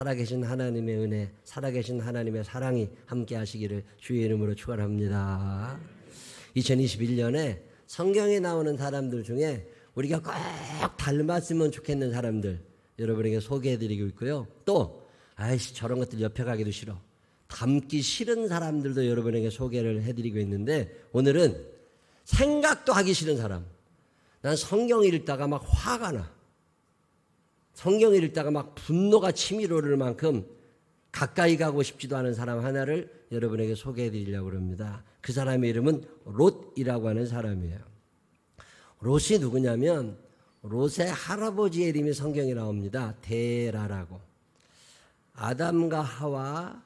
살아계신 하나님의 은혜, 살아계신 하나님의 사랑이 함께 하시기를 주의 이름으로 축원합니다. 2021년에 성경에 나오는 사람들 중에 우리가 꼭 닮았으면 좋겠는 사람들 여러분에게 소개해드리고 있고요. 또 아이씨 저런 것들 옆에 가기도 싫어, 닮기 싫은 사람들도 여러분에게 소개를 해드리고 있는데, 오늘은 생각도 하기 싫은 사람, 난 성경 읽다가 막 화가 나, 성경을 읽다가 막 분노가 치밀어 오를 만큼 가까이 가고 싶지도 않은 사람 하나를 여러분에게 소개해 드리려고 합니다. 그 사람의 이름은 롯이라고 하는 사람이에요. 롯이 누구냐면 롯의 할아버지의 이름이 성경에 나옵니다. 데라라고. 아담과 하와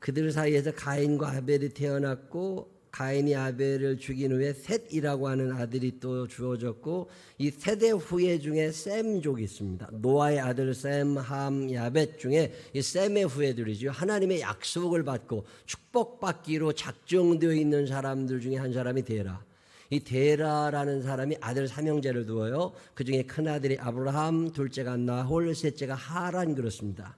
그들 사이에서 가인과 아벨이 태어났고, 가인이 아벨을 죽인 후에 셋이라고 하는 아들이 또 주어졌고, 이 셋의 후예 중에 셈족이 있습니다. 노아의 아들 셈, 함, 야벳 중에 이 셈의 후예들이죠. 하나님의 약속을 받고 축복받기로 작정되어 있는 사람들 중에 한 사람이 데라. 이 데라라는 사람이 아들 삼형제를 두어요. 그 중에 큰아들이 아브라함, 둘째가 나홀, 셋째가 하란, 그렇습니다.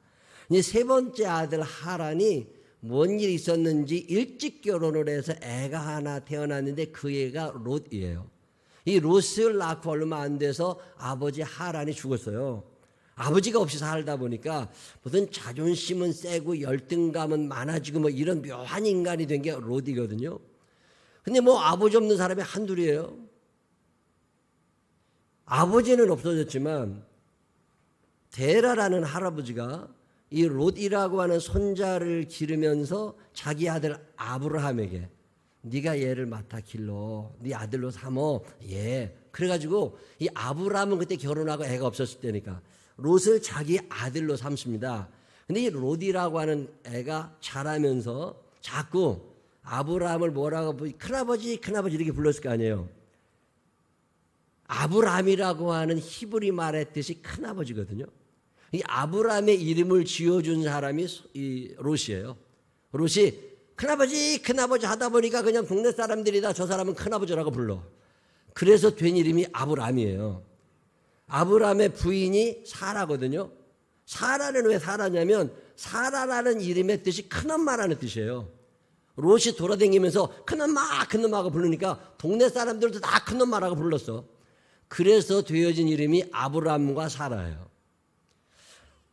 이제 세 번째 아들 하란이 뭔 일이 있었는지 일찍 결혼을 해서 애가 하나 태어났는데 그 애가 롯이에요. 이 롯을 낳고 얼마 안 돼서 아버지 하란이 죽었어요. 아버지가 없이 살다 보니까 무슨 자존심은 세고 열등감은 많아지고 뭐 이런 묘한 인간이 된 게 롯이거든요. 근데 뭐 아버지 없는 사람이 한둘이에요. 아버지는 없어졌지만 데라라는 할아버지가 이 롯이라고 하는 손자를 기르면서 자기 아들 아브라함에게 네가 얘를 맡아 길러, 네 아들로 삼어. 예. 그래가지고 이 아브라함은 그때 결혼하고 애가 없었을 때니까 롯을 자기 아들로 삼습니다. 근데 이 롯이라고 하는 애가 자라면서 자꾸 아브라함을 뭐라고, 큰아버지 큰아버지 이렇게 불렀을 거 아니에요. 아브라함이라고 하는 히브리 말의 뜻이 큰아버지거든요. 이 아브라함의 이름을 지어준 사람이 이 롯이에요. 롯이 큰아버지 큰아버지 하다 보니까 그냥 동네 사람들이 다 저 사람은 큰아버지라고 불러. 그래서 된 이름이 아브라함이에요. 아브라함의 부인이 사라거든요. 사라는 왜 사라냐면 사라라는 이름의 뜻이 큰엄마라는 뜻이에요. 롯이 돌아다니면서 큰엄마 큰엄마가 부르니까 동네 사람들도 다 큰엄마라고 불렀어. 그래서 되어진 이름이 아브라함과 사라예요.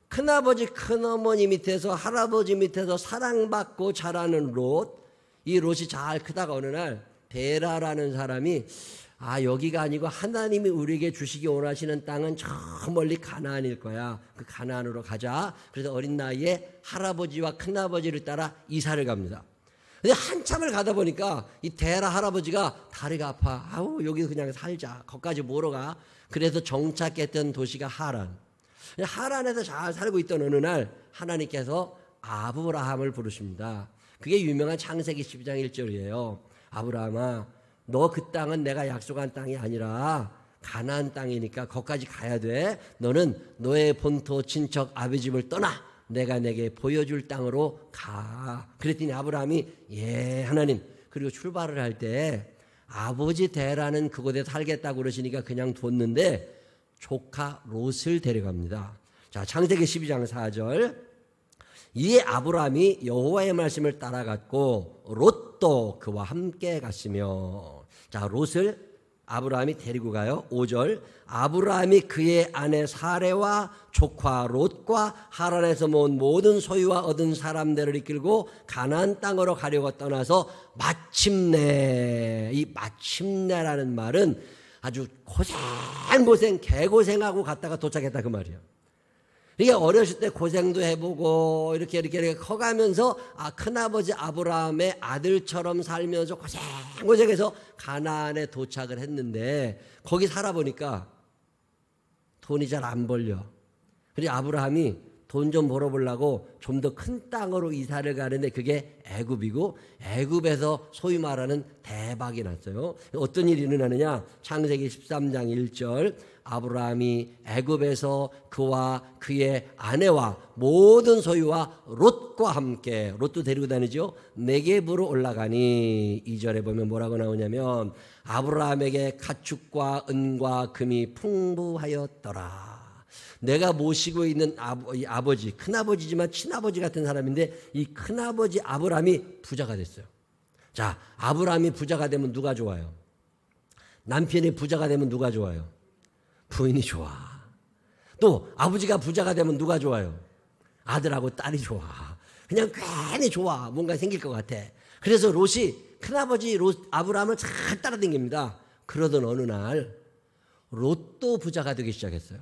큰아버지 큰어머니 밑에서 할아버지 밑에서 사랑받고 자라는 롯. 이 롯이 잘 크다가 어느 날 데라라는 사람이 여기가 아니고 하나님이 우리에게 주시기 원하시는 땅은 저 멀리 가나안일 거야, 그 가나안으로 가자. 그래서 어린 나이에 할아버지와 큰아버지를 따라 이사를 갑니다. 근데 한참을 가다 보니까 이 데라 할아버지가 다리가 아파. 여기서 그냥 살자. 거기까지 뭐로 가? 그래서 정착했던 도시가 하란. 하란에서 잘 살고 있던 어느 날 하나님께서 아브라함을 부르십니다. 그게 유명한 창세기 12장 1절이에요. 아브라함아, 너 그 땅은 내가 약속한 땅이 아니라 가나안 땅이니까 거기까지 가야 돼. 너는 너의 본토 친척 아비 집을 떠나 내가 내게 보여줄 땅으로 가. 그랬더니 아브라함이 예 하나님. 그리고 출발을 할 때 아버지 데라는 그곳에 살겠다고 그러시니까 그냥 뒀는데 조카 롯을 데려갑니다. 자, 창세기 12장 4절. 이에 아브라함이 여호와의 말씀을 따라갔고 롯도 그와 함께 갔으며. 자, 롯을 아브라함이 데리고 가요. 5절. 아브라함이 그의 아내 사레와 조카 롯과 하란에서 모은 모든 소유와 얻은 사람들을 이끌고 가나안 땅으로 가려고 떠나서 마침내, 이 마침내라는 말은 아주 고생 개고생하고 갔다가 도착했다 그 말이에요. 이게 어렸을 때 고생도 해보고 이렇게 커가면서 큰아버지 아브라함의 아들처럼 살면서 고생해서 가나안에 도착을 했는데 거기 살아보니까 돈이 잘 안 벌려. 그리고 아브라함이 돈 좀 벌어보려고 좀 더 큰 땅으로 이사를 가는데 그게 애굽이고, 애굽에서 소위 말하는 대박이 났어요. 어떤 일이 일어나느냐? 창세기 13장 1절. 아브라함이 애굽에서 그와 그의 아내와 모든 소유와 롯과 함께, 롯도 데리고 다니죠, 네겝으로 올라가니. 2절에 보면 뭐라고 나오냐면 아브라함에게 가축과 은과 금이 풍부하였더라. 내가 모시고 있는 아버지, 큰아버지지만 친아버지 같은 사람인데 이 큰아버지 아브라함이 부자가 됐어요. 자, 아브라함이 부자가 되면 누가 좋아요? 남편이 부자가 되면 누가 좋아요? 부인이 좋아. 또 아버지가 부자가 되면 누가 좋아요? 아들하고 딸이 좋아. 그냥 괜히 좋아. 뭔가 생길 것 같아. 그래서 롯이 큰아버지 아브라함을 잘 따라다닙니다. 그러던 어느 날 롯도 부자가 되기 시작했어요.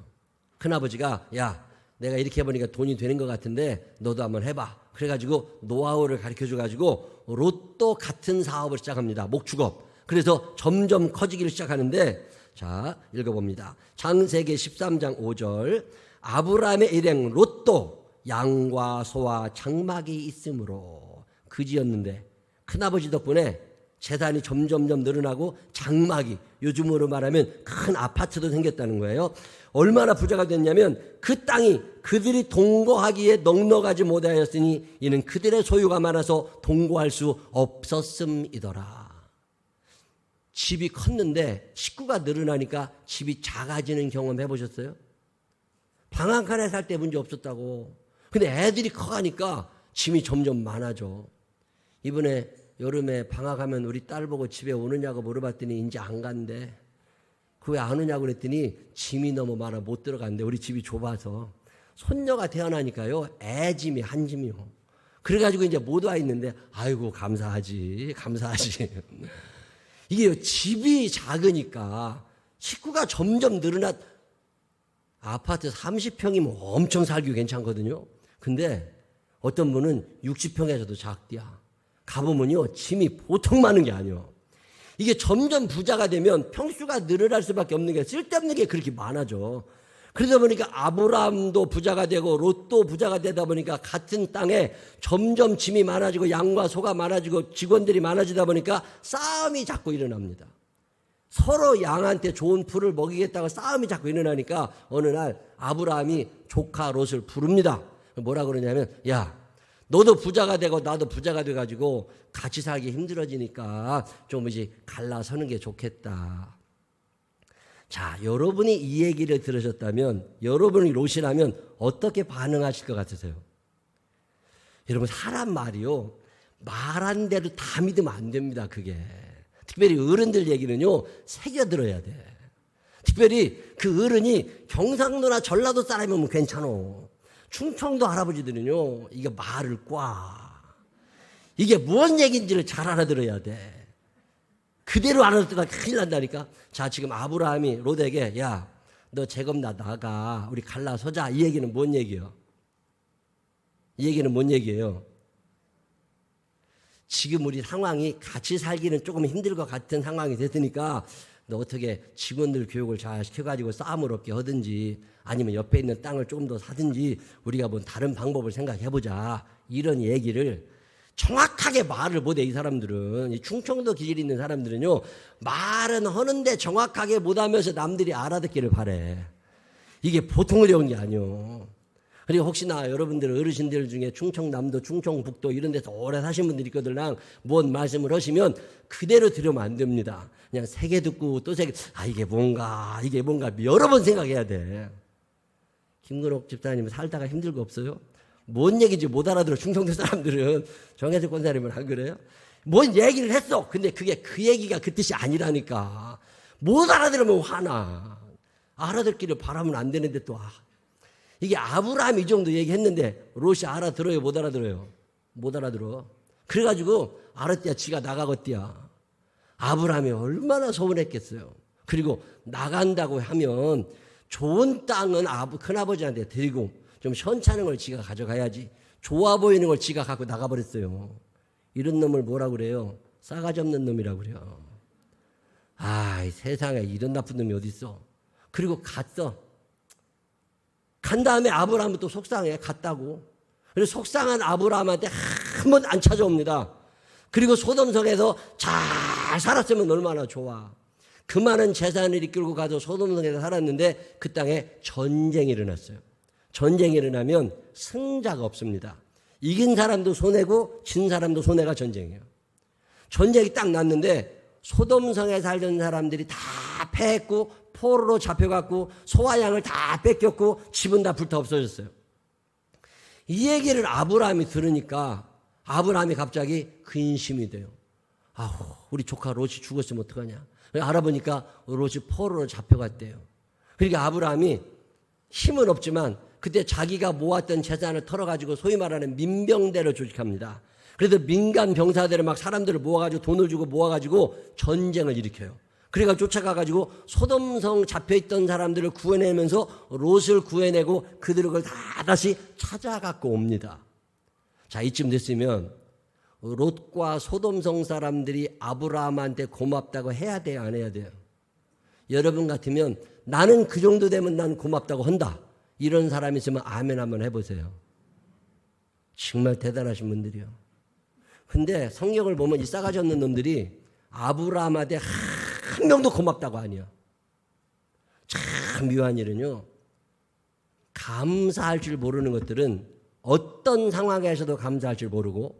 큰아버지가 야, 내가 이렇게 해보니까 돈이 되는 것 같은데 너도 한번 해봐. 그래가지고 노하우를 가르쳐줘가지고 롯도 같은 사업을 시작합니다. 목축업. 그래서 점점 커지기를 시작하는데 자, 읽어봅니다. 창세기 13장 5절 아브라함의 일행 롯도 양과 소와 장막이 있으므로 그지였는데 큰아버지 덕분에 재산이 점점점 늘어나고 장막이 요즘으로 말하면 큰 아파트도 생겼다는 거예요. 얼마나 부자가 됐냐면 그 땅이 그들이 동거하기에 넉넉하지 못하였으니 이는 그들의 소유가 많아서 동거할 수 없었음이더라. 집이 컸는데 식구가 늘어나니까 집이 작아지는 경험 해보셨어요? 방 한 칸에 살 때 문제 없었다고. 근데 애들이 커가니까 짐이 점점 많아져. 이번에 여름에 방학하면 우리 딸 보고 집에 오느냐고 물어봤더니 이제 안 간대. 그 왜 안 오냐고 그랬더니 짐이 너무 많아 못 들어간대. 우리 집이 좁아서. 손녀가 태어나니까요. 애 짐이 한 짐이요. 그래가지고 이제 못 와 있는데 아이고 감사하지. 이게 집이 작으니까 식구가 점점 늘어나. 아파트 30평이면 엄청 살기 괜찮거든요. 근데 어떤 분은 60평에서도 작디야. 가보면요 짐이 보통 많은 게 아니에요. 이게 점점 부자가 되면 평수가 늘어날 수밖에 없는 게 쓸데없는 게 그렇게 많아져. 그러다 보니까 아브라함도 부자가 되고 롯도 부자가 되다 보니까 같은 땅에 점점 짐이 많아지고 양과 소가 많아지고 직원들이 많아지다 보니까 싸움이 자꾸 일어납니다. 서로 양한테 좋은 풀을 먹이겠다고 싸움이 자꾸 일어나니까 어느 날 아브라함이 조카 롯을 부릅니다. 뭐라 그러냐면 야, 너도 부자가 되고 나도 부자가 돼가지고 같이 살기 힘들어지니까 좀 이제 갈라서는 게 좋겠다. 자, 여러분이 이 얘기를 들으셨다면 여러분이 롯이라면 어떻게 반응하실 것 같으세요? 여러분 사람 말이요 말한 대로 다 믿으면 안 됩니다. 그게 특별히 어른들 얘기는요 새겨들어야 돼. 특별히 그 어른이 경상도나 전라도 사람이면 괜찮아. 충청도 할아버지들은요 이게 말을 꽈. 이게 뭔 얘기인지를 잘 알아들어야 돼. 그대로 알아듣다가 큰일 난다니까. 자, 지금 아브라함이 롯에게 야, 너 제금 나가 우리 갈라서자. 이 얘기는 뭔 얘기예요? 이 얘기는 뭔 얘기예요? 지금 우리 상황이 같이 살기는 조금 힘들 것 같은 상황이 됐으니까 너 어떻게 직원들 교육을 잘 시켜가지고 싸움을 없게 하든지 아니면 옆에 있는 땅을 조금 더 사든지 우리가 뭔 다른 방법을 생각해보자. 이런 얘기를 정확하게 말을 못해. 이 사람들은 이 충청도 기질 있는 사람들은요 말은 하는데 정확하게 못하면서 남들이 알아듣기를 바래. 이게 보통 어려운 게 아니요. 그리고 혹시나 여러분들 어르신들 중에 충청남도 충청북도 이런 데서 오래 사신 분들이 있거든요. 뭔 말씀을 하시면 그대로 들으면 안 됩니다. 그냥 세게 듣고 또 세게 이게 뭔가 여러 번 생각해야 돼. 김근옥 집사님 살다가 힘들 거 없어요? 뭔 얘기인지 못 알아들어. 충청도 사람들은. 정혜석 권사님은 안 그래요? 뭔 얘기를 했어. 근데 그게 그 얘기가 그 뜻이 아니라니까. 못 알아들으면 화나. 알아듣기를 바라면 안 되는데 또 이게 아브라함이 이 정도 얘기했는데 롯이 알아들어요? 못 알아들어요? 못 알아들어. 그래가지고 알았대야 지가 나가겠대야. 아브라함이 얼마나 서운했겠어요. 그리고 나간다고 하면 좋은 땅은 큰아버지한테 드리고 좀 시원찮은 걸 지가 가져가야지. 좋아 보이는 걸 지가 갖고 나가버렸어요. 이런 놈을 뭐라 그래요? 싸가지 없는 놈이라고 그래요. 이 세상에 이런 나쁜 놈이 어디 있어. 그리고 갔어. 간 다음에 아브라함은 또 속상해. 갔다고. 그래서 속상한 아브라함한테 한 번 안 찾아옵니다. 그리고 소돔성에서 잘 살았으면 얼마나 좋아. 그 많은 재산을 이끌고 가서 소돔성에서 살았는데 그 땅에 전쟁이 일어났어요. 전쟁이 일어나면 승자가 없습니다. 이긴 사람도 손해고 진 사람도 손해가 전쟁이에요. 전쟁이 딱 났는데 소돔성에 살던 사람들이 다 패했고 포로로 잡혀갖고 소와 양을 다 뺏겼고 집은 다 불타 없어졌어요. 이 얘기를 아브라함이 들으니까 아브라함이 갑자기 근심이 돼요. 아우, 우리 조카 롯이 죽었으면 어떡하냐. 알아보니까 롯이 포로로 잡혀갔대요. 그러니까 아브라함이 힘은 없지만 그때 자기가 모았던 재산을 털어가지고 소위 말하는 민병대를 조직합니다. 그래서 민간 병사들을 막 사람들을 모아가지고 돈을 주고 모아가지고 전쟁을 일으켜요. 그러니까 쫓아가가지고 소돔성 잡혀있던 사람들을 구해내면서 롯을 구해내고 그들을 다 다시 찾아갖고 옵니다. 자, 이쯤 됐으면 롯과 소돔성 사람들이 아브라함한테 고맙다고 해야 돼요, 안 해야 돼요? 여러분 같으면 나는 그 정도 되면 난 고맙다고 한다. 이런 사람이 있으면 아멘 한번 해보세요. 정말 대단하신 분들이요. 근데 성경을 보면 이 싸가지 없는 놈들이 아브라함한테 한 명도 고맙다고 하니요. 참 묘한 일은요. 감사할 줄 모르는 것들은 어떤 상황에서도 감사할 줄 모르고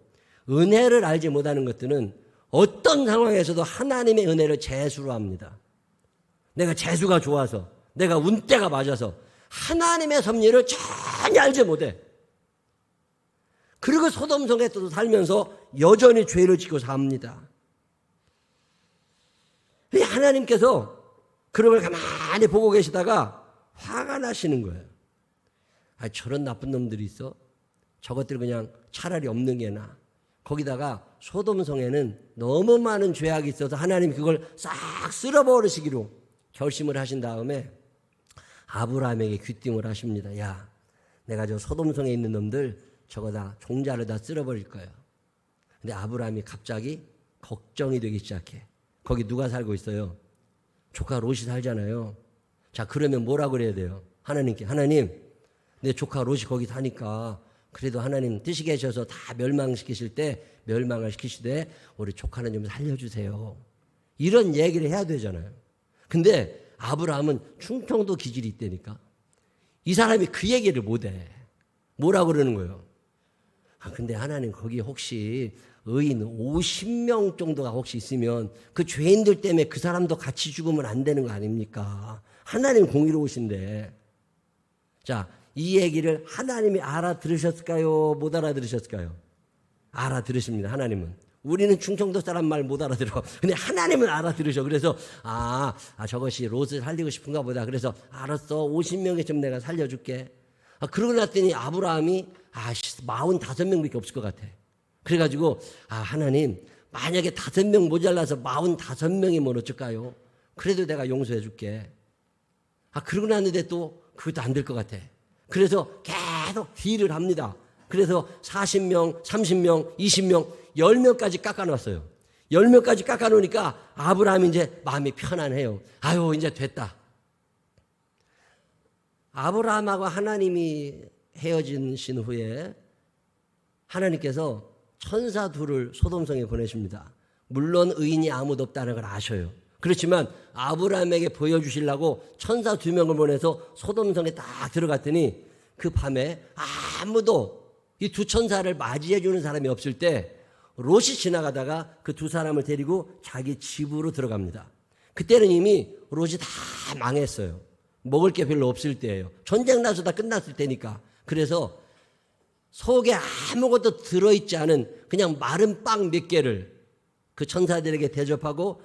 은혜를 알지 못하는 것들은 어떤 상황에서도 하나님의 은혜를 재수로 합니다. 내가 재수가 좋아서 내가 운때가 맞아서 하나님의 섭리를 전혀 알지 못해. 그리고 소돔성에 또 살면서 여전히 죄를 짓고 삽니다. 하나님께서 그런 걸 가만히 보고 계시다가 화가 나시는 거예요. 아, 저런 나쁜 놈들이 있어? 저것들 그냥 차라리 없는 게 나아. 거기다가 소돔성에는 너무 많은 죄악이 있어서 하나님 그걸 싹 쓸어버리시기로 결심을 하신 다음에 아브라함에게 귀띔을 하십니다. 야, 내가 저 소돔성에 있는 놈들 저거 다 종자를 다 쓸어버릴 거예요. 근데 아브라함이 갑자기 걱정이 되기 시작해. 거기 누가 살고 있어요? 조카 롯이 살잖아요. 자, 그러면 뭐라고 그래야 돼요? 하나님께, 하나님, 내 조카 롯이 거기 사니까 그래도 하나님 뜻이 계셔서 다 멸망시키실 때 멸망을 시키시되 우리 조카는 좀 살려주세요. 이런 얘기를 해야 되잖아요. 근데 아브라함은 충청도 기질이 있다니까. 이 사람이 그 얘기를 못해. 뭐라고 그러는 거예요? 아, 근데 하나님 거기 혹시 의인 50명 정도가 혹시 있으면 그 죄인들 때문에 그 사람도 같이 죽으면 안 되는 거 아닙니까? 하나님 공의로우신데. 자, 이 얘기를 하나님이 알아들으셨을까요? 못 알아들으셨을까요? 알아들으십니다. 하나님은. 우리는 충청도 사람 말 못 알아들어. 근데 하나님은 알아들으셔. 그래서 저것이 롯을 살리고 싶은가 보다. 그래서 알았어. 50명에 좀 내가 살려줄게. 그러고 났더니 아브라함이 45명밖에 없을 것 같아. 그래가지고 하나님 만약에 5명 모자라서 45명이면 어쩔까요? 그래도 내가 용서해 줄게. 그러고 났는데 또 그것도 안 될 것 같아. 그래서 계속 딜을 합니다. 그래서 40명, 30명, 20명, 10명까지 깎아놨어요. 10명까지 깎아놓으니까 아브라함이 이제 마음이 편안해요. 아유, 이제 됐다. 아브라함하고 하나님이 헤어지신 후에 하나님께서 천사 둘을 소돔성에 보내십니다. 물론 의인이 아무도 없다는 걸 아셔요. 그렇지만 아브라함에게 보여주시려고 천사 2명을 보내서 소돔성에 딱 들어갔더니 그 밤에 아무도 이 두 천사를 맞이해 주는 사람이 없을 때 롯이 지나가다가 그 두 사람을 데리고 자기 집으로 들어갑니다. 그때는 이미 롯이 다 망했어요. 먹을 게 별로 없을 때예요. 전쟁 나서 다 끝났을 때니까. 그래서 속에 아무것도 들어있지 않은 그냥 마른 빵 몇 개를 그 천사들에게 대접하고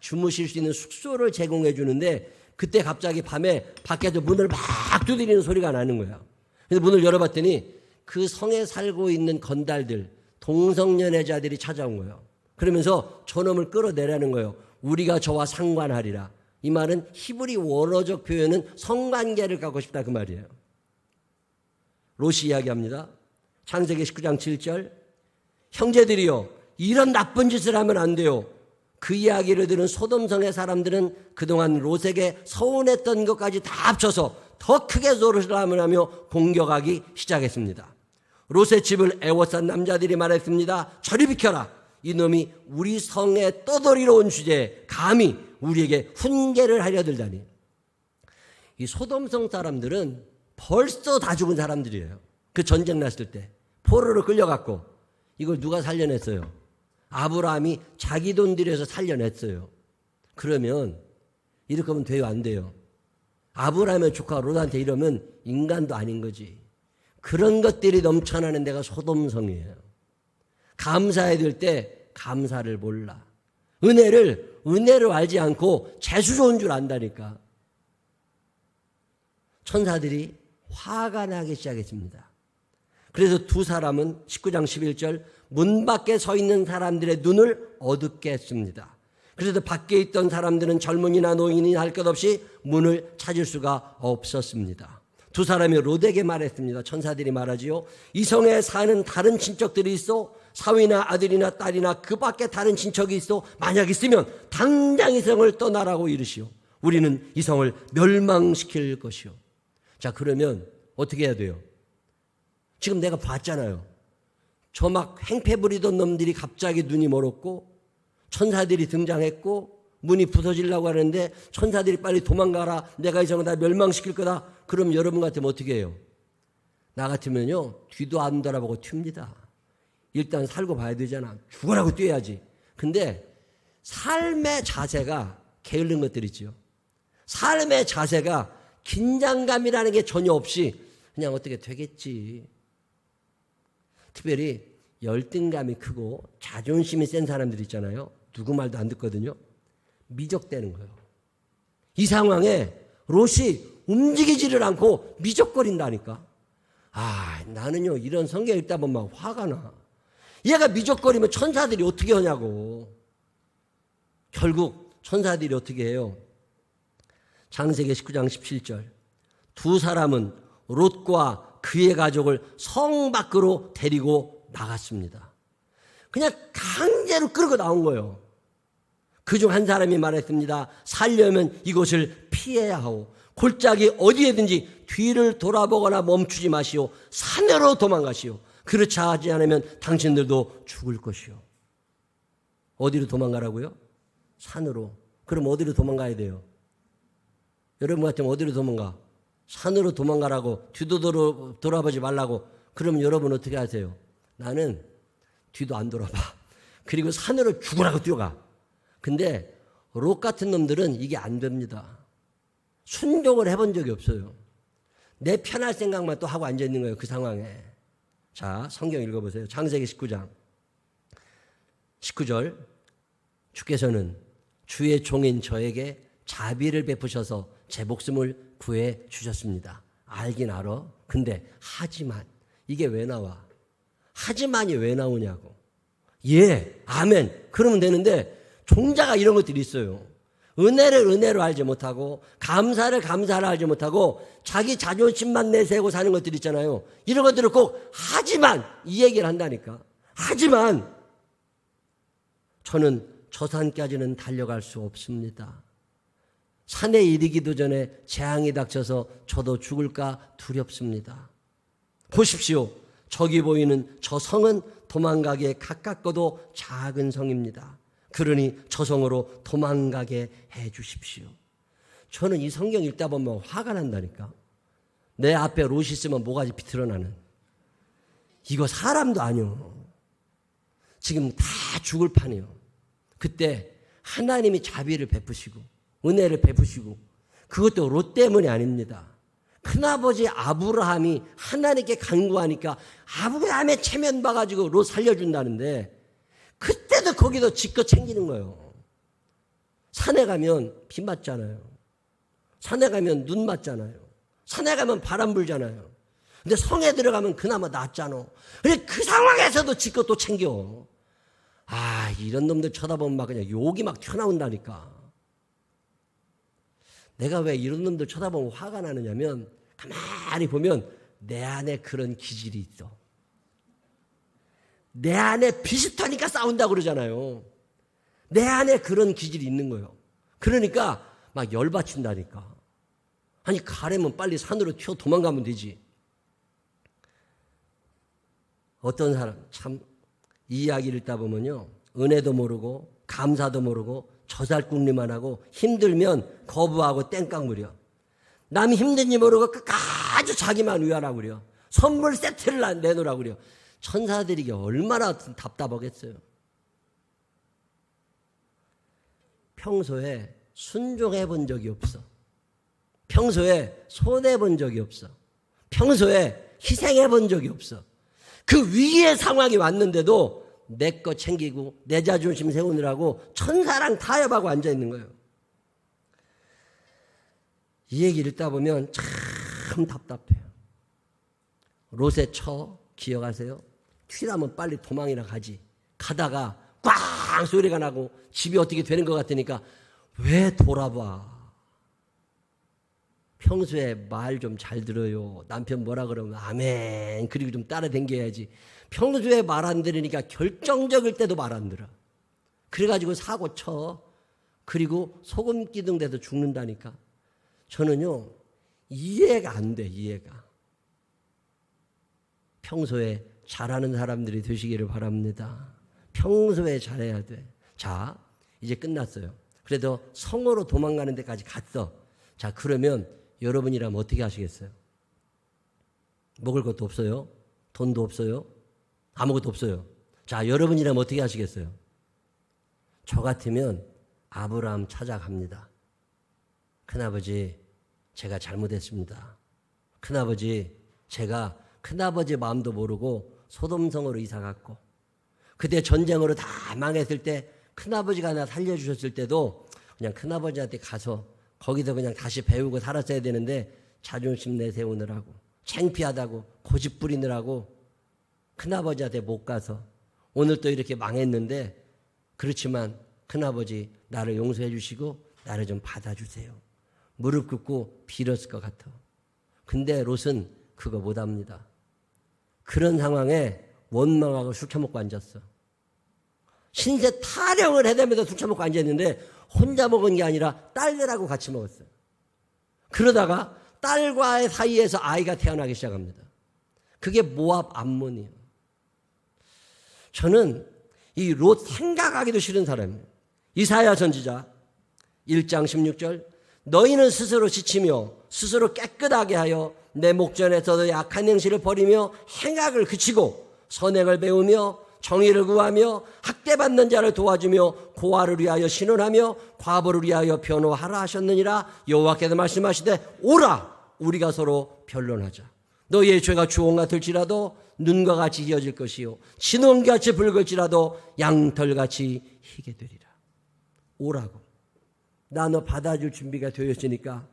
주무실 수 있는 숙소를 제공해 주는데 그때 갑자기 밤에 밖에서 문을 막 두드리는 소리가 나는 거예요. 그래서 문을 열어봤더니 그 성에 살고 있는 건달들, 동성연애자들이 찾아온 거예요. 그러면서 저놈을 끌어내라는 거예요. 우리가 저와 상관하리라. 이 말은 히브리 원어적 표현은 성관계를 갖고 싶다 그 말이에요. 롯이 이야기합니다. 창세기 19장 7절. 형제들이여, 이런 나쁜 짓을 하면 안 돼요. 그 이야기를 들은 소돔성의 사람들은 그동안 롯에게 서운했던 것까지 다 합쳐서 더 크게 소리를 하며 공격하기 시작했습니다. 롯의 집을 애워싼 남자들이 말했습니다. 저리 비켜라. 이놈이 우리 성에 떠돌이러 온 주제에 감히 우리에게 훈계를 하려 들다니. 이 소돔성 사람들은 벌써 다 죽은 사람들이에요. 그 전쟁 났을 때 포로로 끌려갔고 이걸 누가 살려냈어요? 아브라함이 자기 돈 들여서 살려냈어요. 그러면 이렇게 하면 돼요, 안 돼요? 아브라함의 조카 롯한테 이러면 인간도 아닌 거지. 그런 것들이 넘쳐나는 데가 소돔성이에요. 감사해야 될 때 감사를 몰라. 은혜를 알지 않고 재수 좋은 줄 안다니까. 천사들이 화가 나기 시작했습니다. 그래서 두 사람은 19장 11절 문 밖에 서 있는 사람들의 눈을 어둡게 했습니다. 그래서 밖에 있던 사람들은 젊은이나 노인이 할 것 없이 문을 찾을 수가 없었습니다. 두 사람이 롯에게 말했습니다. 천사들이 말하지요. 이 성에 사는 다른 친척들이 있어 사위나 아들이나 딸이나 그 밖에 다른 친척이 있어 만약 있으면 당장 이 성을 떠나라고 이르시오. 우리는 이 성을 멸망시킬 것이오. 자, 그러면 어떻게 해야 돼요? 지금 내가 봤잖아요. 저 막 행패 부리던 놈들이 갑자기 눈이 멀었고 천사들이 등장했고 문이 부서지려고 하는데 천사들이 빨리 도망가라. 내가 이 성을 다 멸망시킬 거다. 그럼 여러분 같으면 어떻게 해요? 나 같으면요. 뒤도 안 돌아보고 튑니다. 일단 살고 봐야 되잖아. 죽으라고 뛰어야지. 근데 삶의 자세가 게으른 것들 있죠. 삶의 자세가 긴장감이라는 게 전혀 없이 그냥 어떻게 되겠지. 특별히 열등감이 크고 자존심이 센 사람들 있잖아요. 누구 말도 안 듣거든요. 미적대는 거예요. 이 상황에 롯이 움직이지를 않고 미적거린다니까. 나는요 이런 성경 읽다 보면 화가 나. 얘가 미적거리면 천사들이 어떻게 하냐고. 결국 천사들이 어떻게 해요? 창세기 19장 17절 두 사람은 롯과 그의 가족을 성 밖으로 데리고 나갔습니다. 그냥 강제로 끌고 나온 거예요. 그중 한 사람이 말했습니다. 살려면 이곳을 피해야 하오. 골짜기 어디에든지 뒤를 돌아보거나 멈추지 마시오. 산으로 도망가시오. 그렇지 하지 않으면 당신들도 죽을 것이오. 어디로 도망가라고요? 산으로. 그럼 어디로 도망가야 돼요? 여러분 같으면 어디로 도망가? 산으로 도망가라고. 뒤도 돌아보지 말라고. 그럼 여러분 어떻게 하세요? 나는 뒤도 안 돌아봐. 그리고 산으로 죽으라고 뛰어가. 근데 롯 같은 놈들은 이게 안 됩니다. 순종을 해본 적이 없어요. 내 편할 생각만 또 하고 앉아있는 거예요. 그 상황에. 자, 성경 읽어보세요. 창세기 19장 19절 주께서는 주의 종인 저에게 자비를 베푸셔서 제 목숨을 구해 주셨습니다. 알긴 알아. 근데 하지만 이게 왜 나와? 하지만이 왜 나오냐고. 예, 아멘. 그러면 되는데 종자가 이런 것들이 있어요. 은혜를 은혜로 알지 못하고 감사를 감사로 알지 못하고 자기 자존심만 내세우고 사는 것들 있잖아요. 이런 것들을 꼭 하지만 이 얘기를 한다니까. 하지만 저는 저 산까지는 달려갈 수 없습니다. 산에 이르기도 전에 재앙이 닥쳐서 저도 죽을까 두렵습니다. 보십시오. 저기 보이는 저 성은 도망가기에 가깝고도 작은 성입니다. 그러니 저 성으로 도망가게 해 주십시오. 저는 이 성경 읽다 보면 화가 난다니까. 내 앞에 롯이 있으면 모가지 비틀어나는. 이거 사람도 아니요. 지금 다 죽을 판이에요. 그때 하나님이 자비를 베푸시고 은혜를 베푸시고 그것도 롯 때문이 아닙니다. 큰아버지 아브라함이 하나님께 간구하니까 아브라함의 체면 봐가지고 롯 살려준다는데 그때도 거기도 지껏 챙기는 거예요. 산에 가면 비 맞잖아요. 산에 가면 눈 맞잖아요. 산에 가면 바람 불잖아요. 근데 성에 들어가면 그나마 낫잖아. 근데 그 상황에서도 지껏 또 챙겨. 이런 놈들 쳐다보면 막 그냥 욕이 막 튀어나온다니까. 내가 왜 이런 놈들 쳐다보면 화가 나느냐면 가만히 보면 내 안에 그런 기질이 있어. 내 안에 비슷하니까 싸운다고 그러잖아요. 내 안에 그런 기질이 있는 거예요. 그러니까 막 열받친다니까. 아니 가려면 빨리 산으로 튀어 도망가면 되지. 어떤 사람 참 이 이야기를 읽다 보면요. 은혜도 모르고 감사도 모르고 저살궁리만 하고 힘들면 거부하고 땡깡 부려. 남이 힘든지 모르고 끝까지 자기만 위하라고 그래요. 선물 세트를 내놓으라고 그래요. 천사들이 이게 얼마나 답답하겠어요. 평소에 순종해 본 적이 없어. 평소에 손해 본 적이 없어. 평소에 희생해 본 적이 없어. 그 위기의 상황이 왔는데도 내 거 챙기고 내 자존심 세우느라고 천사랑 타협하고 앉아있는 거예요. 이 얘기 읽다 보면 참 답답해요. 롯의 처 기억하세요? 튀나면 빨리 도망이나 가지. 가다가 꽝 소리가 나고 집이 어떻게 되는 것 같으니까 왜 돌아봐. 평소에 말 좀 잘 들어요. 남편 뭐라 그러면 아멘. 그리고 좀 따라댕겨야지. 평소에 말 안 들으니까 결정적일 때도 말 안 들어. 그래가지고 사고 쳐. 그리고 소금 기둥 돼서 죽는다니까. 저는요 이해가 안 돼. 이해가. 평소에 잘하는 사람들이 되시기를 바랍니다. 평소에 잘해야 돼. 자, 이제 끝났어요. 그래도 성으로 도망가는 데까지 갔어. 자, 그러면 여러분이라면 어떻게 하시겠어요? 먹을 것도 없어요. 돈도 없어요. 아무것도 없어요. 자, 여러분이라면 어떻게 하시겠어요? 저 같으면 아브라함 찾아갑니다. 큰아버지, 제가 잘못했습니다. 큰아버지, 제가 큰아버지 마음도 모르고 소돔성으로 이사갔고 그때 전쟁으로 다 망했을 때 큰아버지가 나 살려주셨을 때도 그냥 큰아버지한테 가서 거기서 그냥 다시 배우고 살았어야 되는데 자존심 내세우느라고 창피하다고 고집 부리느라고 큰아버지한테 못 가서 오늘 또 이렇게 망했는데 그렇지만 큰아버지 나를 용서해 주시고 나를 좀 받아주세요. 무릎 꿇고 빌었을 것 같아. 근데 롯은 그거 못합니다. 그런 상황에 원망하고 술 처먹고 앉았어. 신세 타령을 해대면서 술 처먹고 앉았는데 혼자 먹은 게 아니라 딸들하고 같이 먹었어요. 그러다가 딸과의 사이에서 아이가 태어나기 시작합니다. 그게 모압 암몬이에요. 저는 이 롯 생각하기도 싫은 사람이에요. 이사야 선지자 1장 16절 너희는 스스로 지치며 스스로 깨끗하게 하여 내 목전에서도 약한 행실을 버리며 행악을 그치고 선행을 배우며 정의를 구하며 학대받는 자를 도와주며 고아를 위하여 신원하며 과부를 위하여 변호하라 하셨느니라. 여호와께서 말씀하시되 오라 우리가 서로 변론하자. 너희의 죄가 주홍 같을지라도 눈과 같이 희어질 것이요 진홍같이 붉을지라도 양털같이 희게 되리라. 오라고. 나 너 받아줄 준비가 되었으니까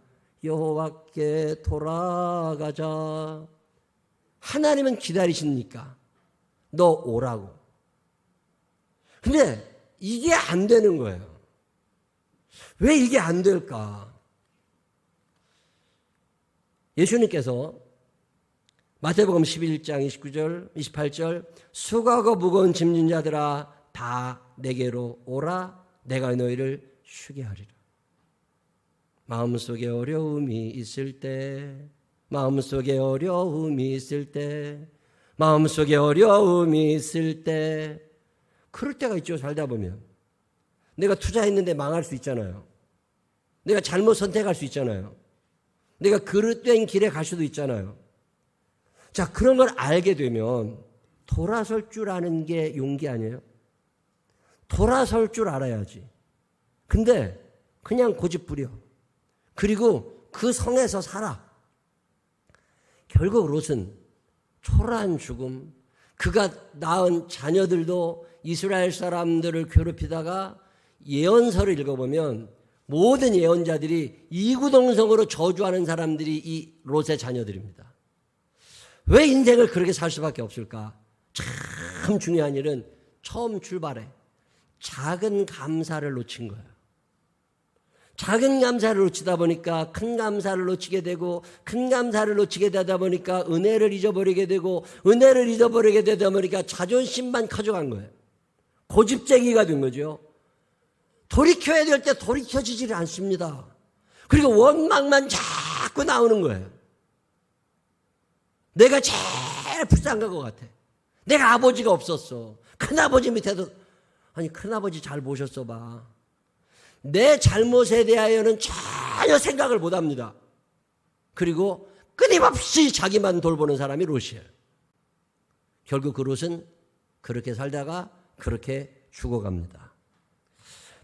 여호와께 돌아가자. 하나님은 기다리십니까? 너 오라고. 근데 이게 안 되는 거예요. 왜 이게 안 될까? 예수님께서 마태복음 11장 29절 28절 수고하고 무거운 짐진 자들아 다 내게로 오라 내가 너희를 쉬게 하리라. 마음속에 어려움이 있을 때 마음속에 어려움이 있을 때 마음속에 어려움이 있을 때 그럴 때가 있죠. 살다 보면 내가 투자했는데 망할 수 있잖아요. 내가 잘못 선택할 수 있잖아요. 내가 그릇된 길에 갈 수도 있잖아요. 자, 그런 걸 알게 되면 돌아설 줄 아는 게 용기 아니에요? 돌아설 줄 알아야지. 근데 그냥 고집 부려. 그리고 그 성에서 살아. 결국 롯은 초라한 죽음, 그가 낳은 자녀들도 이스라엘 사람들을 괴롭히다가 예언서를 읽어보면 모든 예언자들이 이구동성으로 저주하는 사람들이 이 롯의 자녀들입니다. 왜 인생을 그렇게 살 수밖에 없을까? 참 중요한 일은 처음 출발해 작은 감사를 놓친 거예요. 작은 감사를 놓치다 보니까 큰 감사를 놓치게 되고 큰 감사를 놓치게 되다 보니까 은혜를 잊어버리게 되고 은혜를 잊어버리게 되다 보니까 자존심만 커져간 거예요. 고집쟁이가 된 거죠. 돌이켜야 될 때 돌이켜지지를 않습니다. 그리고 원망만 자꾸 나오는 거예요. 내가 제일 불쌍한 것 같아. 내가 아버지가 없었어. 큰아버지 밑에도 아니 큰아버지 잘 모셨어 봐. 내 잘못에 대하여는 전혀 생각을 못합니다. 그리고 끊임없이 자기만 돌보는 사람이 롯이에요. 결국 그 롯은 그렇게 살다가 그렇게 죽어갑니다.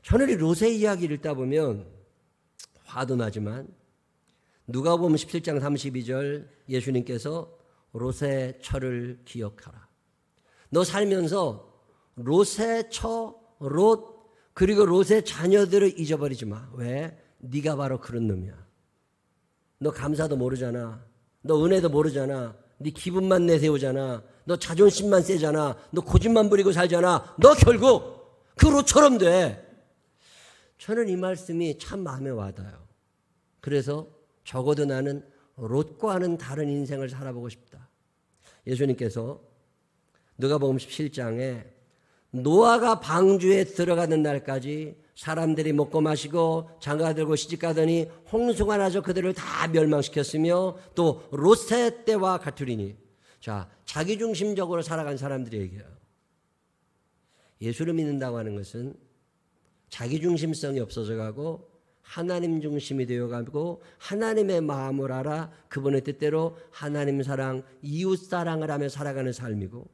저는 이 롯의 이야기를 읽다 보면 화도 나지만 누가복음 17장 32절 예수님께서 롯의 처를 기억하라. 너 살면서 롯의 처, 롯 그리고 롯의 자녀들을 잊어버리지 마. 왜? 네가 바로 그런 놈이야. 너 감사도 모르잖아. 너 은혜도 모르잖아. 네 기분만 내세우잖아. 너 자존심만 세잖아. 너 고집만 부리고 살잖아. 너 결국 그 롯처럼 돼. 저는 이 말씀이 참 마음에 와닿아요. 그래서 적어도 나는 롯과는 다른 인생을 살아보고 싶다. 예수님께서 누가복음 17장에 노아가 방주에 들어가는 날까지 사람들이 먹고 마시고 장가 들고 시집가더니 홍수가 나서 그들을 다 멸망시켰으며 또 롯의 때와 같으리니. 자, 자기중심적으로 살아간 사람들이 얘기해요. 예수를 믿는다고 하는 것은 자기중심성이 없어져가고 하나님 중심이 되어가고 하나님의 마음을 알아 그분의 뜻대로 하나님 사랑, 이웃 사랑을 하며 살아가는 삶이고,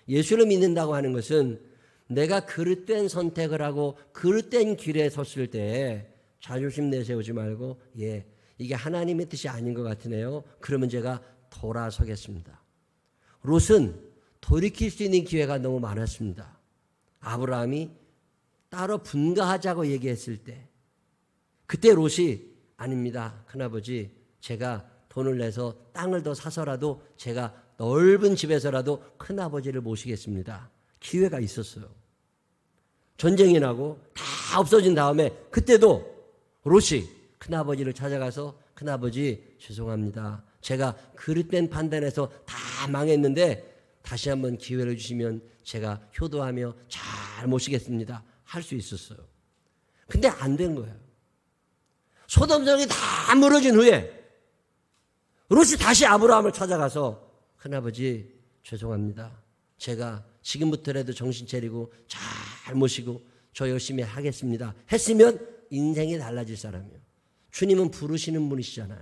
예수를 믿는다고 하는 것은 내가 그릇된 선택을 하고 그릇된 길에 섰을 때 자존심 내세우지 말고 이게 하나님의 뜻이 아닌 것 같으네요. 그러면 제가 돌아서겠습니다. 롯은 돌이킬 수 있는 기회가 너무 많았습니다. 아브라함이 따로 분가하자고 얘기했을 때 그때 롯이 아닙니다. 큰아버지, 제가 돈을 내서 땅을 더 사서라도 제가 넓은 집에서라도 큰아버지를 모시겠습니다. 기회가 있었어요. 전쟁이 나고 다 없어진 다음에 그때도 롯이 큰아버지를 찾아가서 큰아버지 죄송합니다. 제가 그릇된 판단에서 다 망했는데 다시 한번 기회를 주시면 제가 효도하며 잘 모시겠습니다. 할 수 있었어요. 근데 안 된 거예요. 소돔성이 다 무너진 후에 롯이 다시 아브라함을 찾아가서 큰아버지 죄송합니다. 제가 지금부터라도 정신 차리고 잘 모시고 저 열심히 하겠습니다. 했으면 인생이 달라질 사람이에요. 주님은 부르시는 분이시잖아요.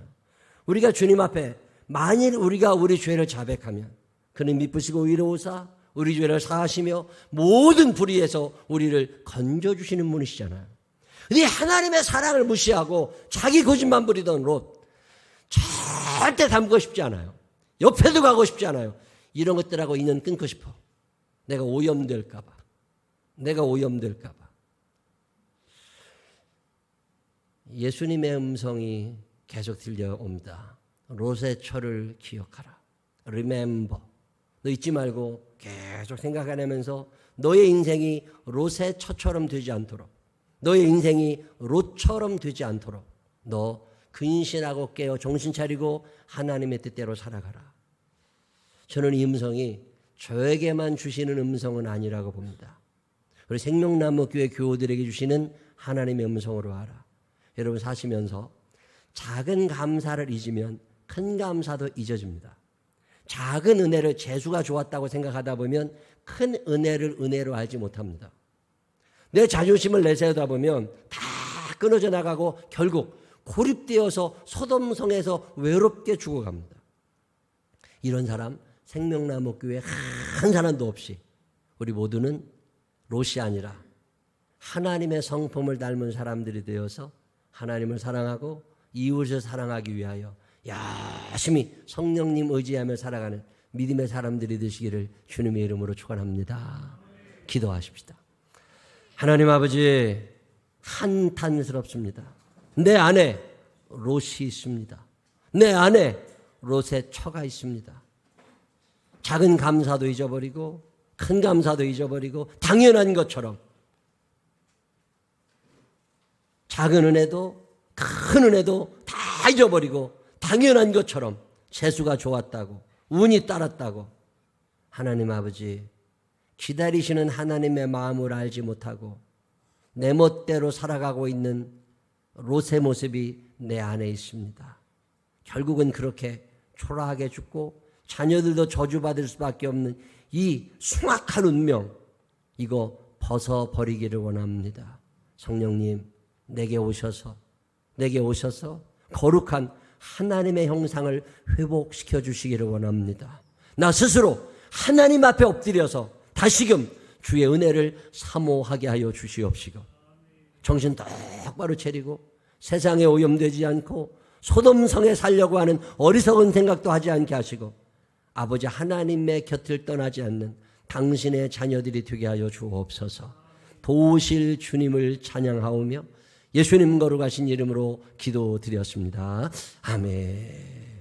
우리가 주님 앞에 만일 우리가 우리 죄를 자백하면 그는 미쁘시고 의로우사 우리 죄를 사하시며 모든 불의에서 우리를 건져주시는 분이시잖아요. 근데 하나님의 사랑을 무시하고 자기 고집만 부리던 롯 절대 닮고 싶지 않아요. 옆에도 가고 싶지 않아요. 이런 것들하고 인연 끊고 싶어. 내가 오염될까 봐. 예수님의 음성이 계속 들려옵니다. 롯의 처를 기억하라. Remember. 너 잊지 말고 계속 생각하면서 너의 인생이 롯의 처처럼 되지 않도록, 너의 인생이 롯처럼 되지 않도록 너 근신하고 깨어 정신 차리고 하나님의 뜻대로 살아가라. 저는 이 음성이 저에게만 주시는 음성은 아니라고 봅니다. 우리 생명나무 교회 교우들에게 주시는 하나님의 음성으로 알아. 여러분 사시면서 작은 감사를 잊으면 큰 감사도 잊어집니다. 작은 은혜를 재수가 좋았다고 생각하다 보면 큰 은혜를 은혜로 알지 못합니다. 내 자존심을 내세우다 보면 다 끊어져 나가고 결국 고립되어서 소돔성에서 외롭게 죽어갑니다. 이런 사람 생명나무 교회 한 사람도 없이 우리 모두는 롯이 아니라 하나님의 성품을 닮은 사람들이 되어서 하나님을 사랑하고 이웃을 사랑하기 위하여 열심히 성령님 의지하며 살아가는 믿음의 사람들이 되시기를 주님의 이름으로 축원합니다. 기도하십시다. 하나님 아버지, 한탄스럽습니다. 내 안에 롯이 있습니다. 내 안에 롯의 처가 있습니다. 작은 감사도 잊어버리고 큰 감사도 잊어버리고 당연한 것처럼 작은 은혜도 큰 은혜도 다 잊어버리고 당연한 것처럼 재수가 좋았다고 운이 따랐다고 하나님 아버지 기다리시는 하나님의 마음을 알지 못하고 내 멋대로 살아가고 있는 롯의 모습이 내 안에 있습니다. 결국은 그렇게 초라하게 죽고 자녀들도 저주받을 수밖에 없는 이 숭악한 운명, 이거 벗어버리기를 원합니다. 성령님 내게 오셔서 거룩한 하나님의 형상을 회복시켜 주시기를 원합니다. 나 스스로 하나님 앞에 엎드려서 다시금 주의 은혜를 사모하게 하여 주시옵시고 정신 똑바로 차리고 세상에 오염되지 않고 소돔성에 살려고 하는 어리석은 생각도 하지 않게 하시고 아버지 하나님의 곁을 떠나지 않는 당신의 자녀들이 되게 하여 주옵소서. 도우실 주님을 찬양하오며 예수님 거룩하신 이름으로 기도드렸습니다. 아멘.